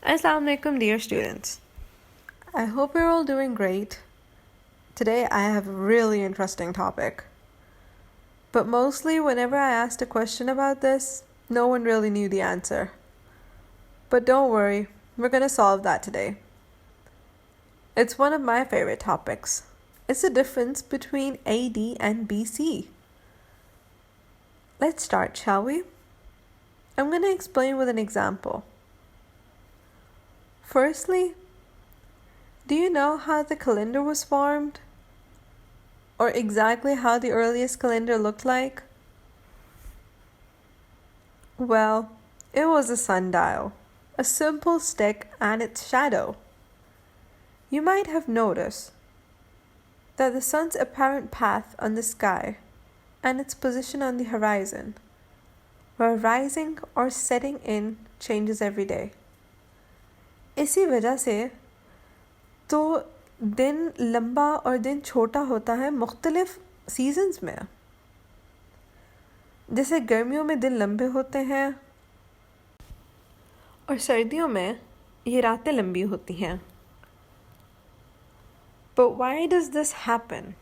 Assalamu alaikum, dear students. I hope you're all doing great. Today I have a really interesting topic. But mostly whenever I asked a question about this, no one really knew the answer. But don't worry, we're going to solve that today. It's one of my favorite topics. It's the difference between AD and BC. Let's start, shall we? I'm going to explain with an example. Firstly, do you know how the calendar was formed? Or exactly how the earliest calendar looked like? Well, it was a sundial, a simple stick and its shadow. You might have noticed that the sun's apparent path on the sky and its position on the horizon, where rising or setting in changes every day. इसी वजह से तो दिन लंबा और दिन छोटा होता है मुख्तलिफ सीजन्स में. जैसे गर्मियों में दिन लंबे होते हैं और सर्दियों में ये रातें लंबी होती हैं. But why does this happen?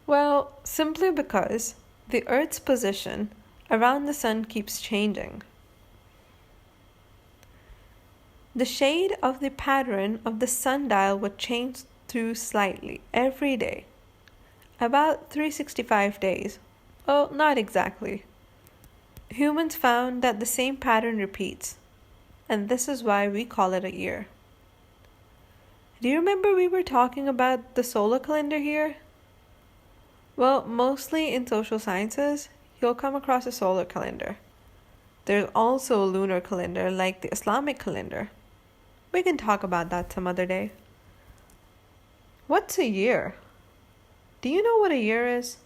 Well, simply because the Earth's position around the sun keeps changing. The shade of the pattern of the sundial would change through slightly every day, about 365 days. Oh, not exactly. Humans found that the same pattern repeats, and this is why we call it a year. Do you remember we were talking about the solar calendar here? Well, mostly in social sciences, you'll come across a solar calendar. There's also a lunar calendar like the Islamic calendar. We can talk about that some other day. What's a year? Do you know what a year is?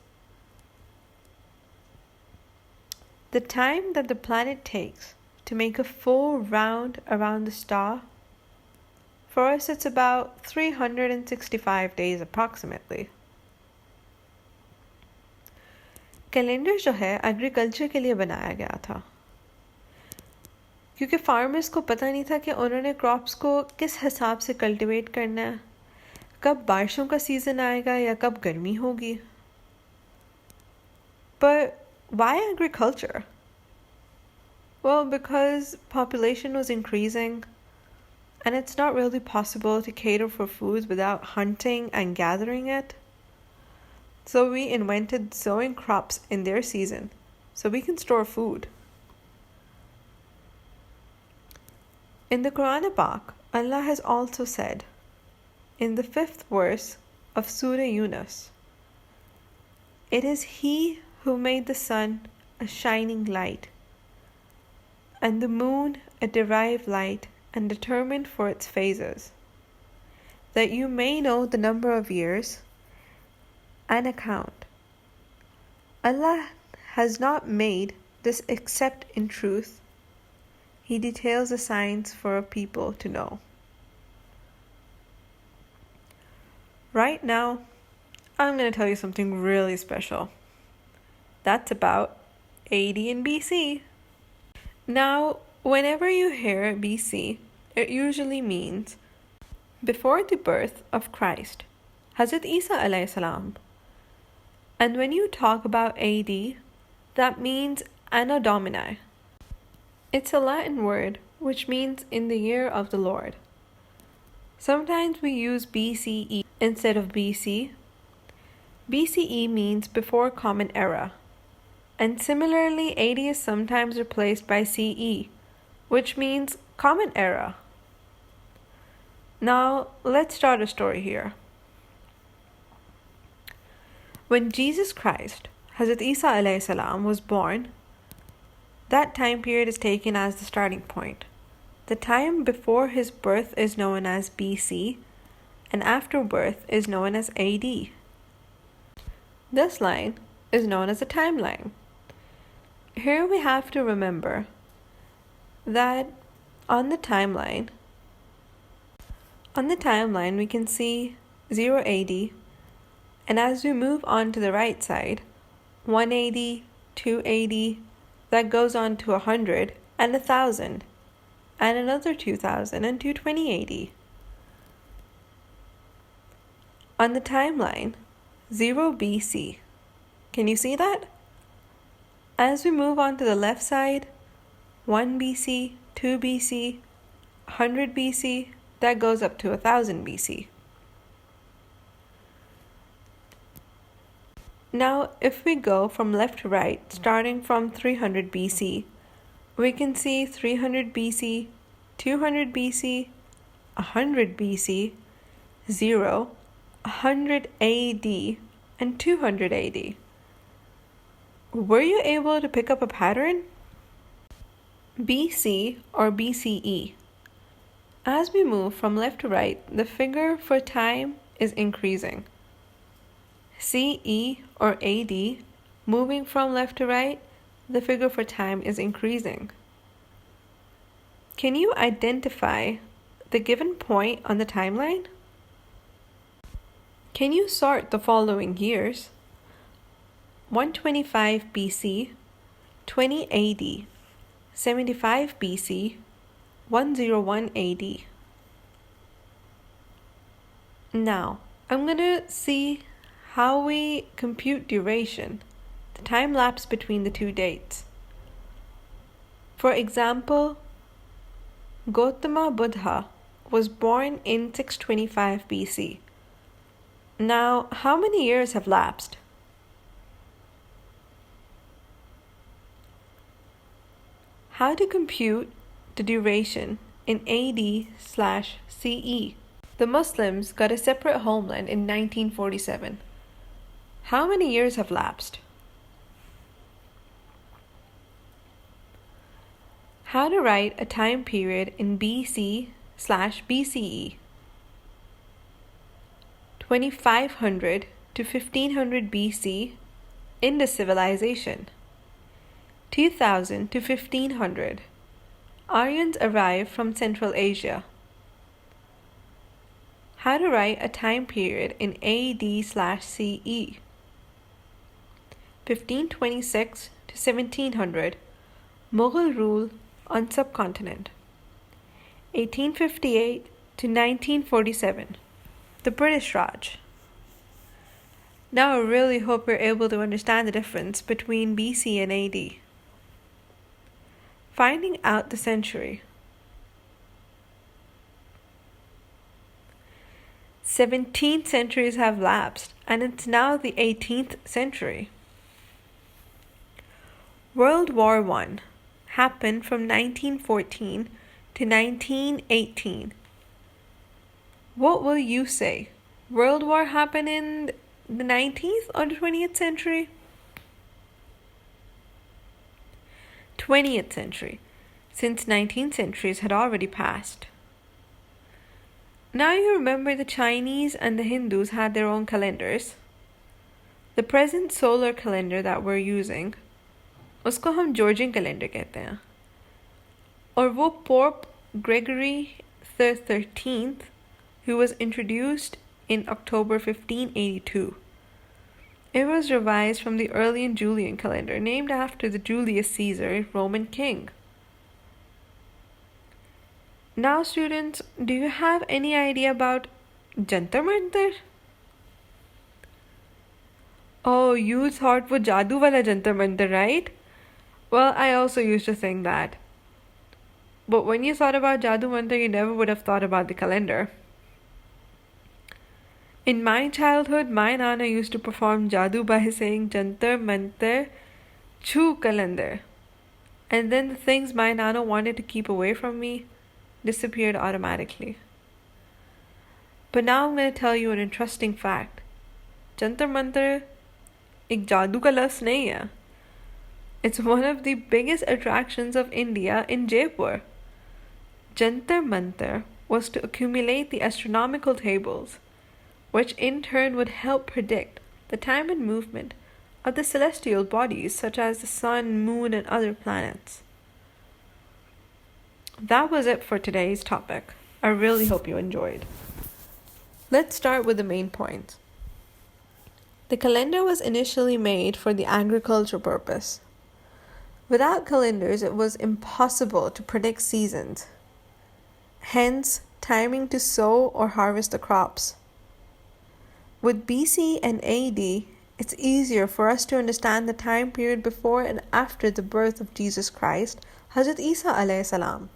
The time that the planet takes to make a full round around the star. For us, it's about 365 days approximately. Calendar जो है agriculture के लिए बनाया गया था, क्योंकि farmers को पता नहीं था कि उन्होंने क्रॉप्स को किस हिसाब से कल्टीवेट करना है, कब बारिशों का सीज़न आएगा या कब गर्मी होगी. But why agriculture? Well, because population was increasing and it's not really possible to cater for food without hunting and gathering it. So we invented sowing crops in their season so we can store food. In the Quran PAK, Allah has also said, in the 5th verse of Surah Yunus, "It is He who made the sun a shining light, and the moon a derived light and determined for its phases, that you may know the number of years and account. Allah has not made this except in truth. He details the signs for a people to know." Right now, I'm going to tell you something really special. That's about AD and BC. Now, whenever you hear BC, it usually means before the birth of Christ, Hazrat Isa alayhi salam. And when you talk about AD, that means Anno Domini. It's a Latin word which means in the year of the Lord. Sometimes we use BCE instead of BC. BCE means before Common Era. And similarly, AD is sometimes replaced by CE, which means Common Era. Now, let's start a story here. When Jesus Christ, Hazrat Isa alayhi salam, was born, that time period is taken as the starting point. The time before his birth is known as BC, and after birth is known as AD. This line is known as a timeline. Here we have to remember that on the timeline we can see 0 AD, and as we move on to the right side, 180, 280, that goes on to 100 and 1,000. and another 2000 until 2080. On the timeline, 0 BC. Can you see that? As we move on to the left side, 1 BC, 2 BC, 100 BC, that goes up to 1000 BC. Now, if we go from left to right, starting from 300 BC, we can see 300 BC, 200 BC, 100 BC, 0, 100 AD, and 200 AD. Were you able to pick up a pattern? BC or BCE. As we move from left to right, the figure for time is increasing. CE or AD, moving from left to right, the figure for time is increasing. Can you identify the given point on the timeline? Can you sort the following years? 125 BC, 20 AD, 75 BC, 101 AD. Now, I'm going to see how we compute duration, the time lapse between the two dates. For example, Gautama Buddha was born in 625 BC. Now, how many years have lapsed? How to compute the duration in AD/CE? The Muslims got a separate homeland in 1947. How many years have lapsed? How to write a time period in BC/BCE? 2500 to 1500 BC, Indus civilization. 2000 to 1500, Aryans arrived from Central Asia. How to write a time period in AD/CE? 1526 to 1700, Mughal rule on subcontinent. 1858 to 1947, the British Raj. Now I really hope you're able to understand the difference between BC and AD. Finding out the century. 17 centuries have lapsed, and it's now the 18th century. World War I happened from 1914 to 1918. What will you say? World War happened in the 19th or the 20th century? 20th century, since 19 centuries had already passed. Now you remember the Chinese and the Hindus had their own calendars. The present solar calendar that we're using, उसको हम Georgian calendar कहते हैं. और वो Pope Gregory the 13th, who was introduced in October 1582. It was revised from the early Julian calendar, named after the Julius Caesar, Roman king. Now students, do you have any idea about Jantar Mantar? Oh, you thought वो जादू वाला Jantar Mantar, right? Well, I also used to think that. But when you thought about Jadoo Mantar, you never would have thought about the calendar. In my childhood, my Nana used to perform Jadoo by saying Jantar Mantar Chhu Calendar. And then the things my Nana wanted to keep away from me disappeared automatically. But now I'm going to tell you an interesting fact. Jantar Mantar एक जादू का लफ्ज़ नहीं है. It's one of the biggest attractions of India in Jaipur. Jantar Mantar was to accumulate the astronomical tables, which in turn would help predict the time and movement of the celestial bodies such as the sun, moon, and other planets. That was it for today's topic. I really hope you enjoyed. Let's start with the main points. The calendar was initially made for the agricultural purpose. Without calendars, it was impossible to predict seasons. hence timing to sow or harvest the crops. With BC and AD, it's easier for us to understand the time period before and after the birth of Jesus Christ, Hazrat Isa alayhi salam.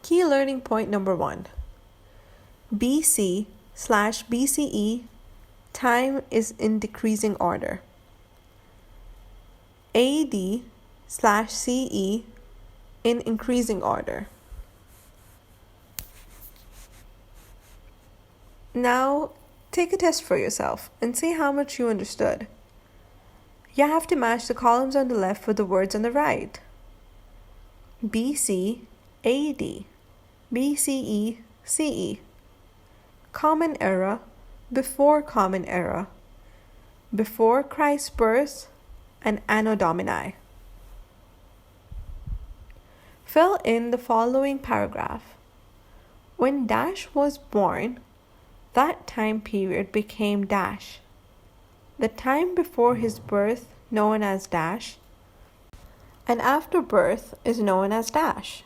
Key learning point number 1. BC/BCE time is in decreasing order. AD/CE in increasing order. Now, take a test for yourself and see how much you understood. You have to match the columns on the left with the words on the right. BC, AD, BCE, CE. Common era, before Common era, before Christ's birth, and Anno Domini. Fill in the following paragraph. When Dash was born, that time period became Dash. The time before his birth, known as Dash, and after birth is known as Dash.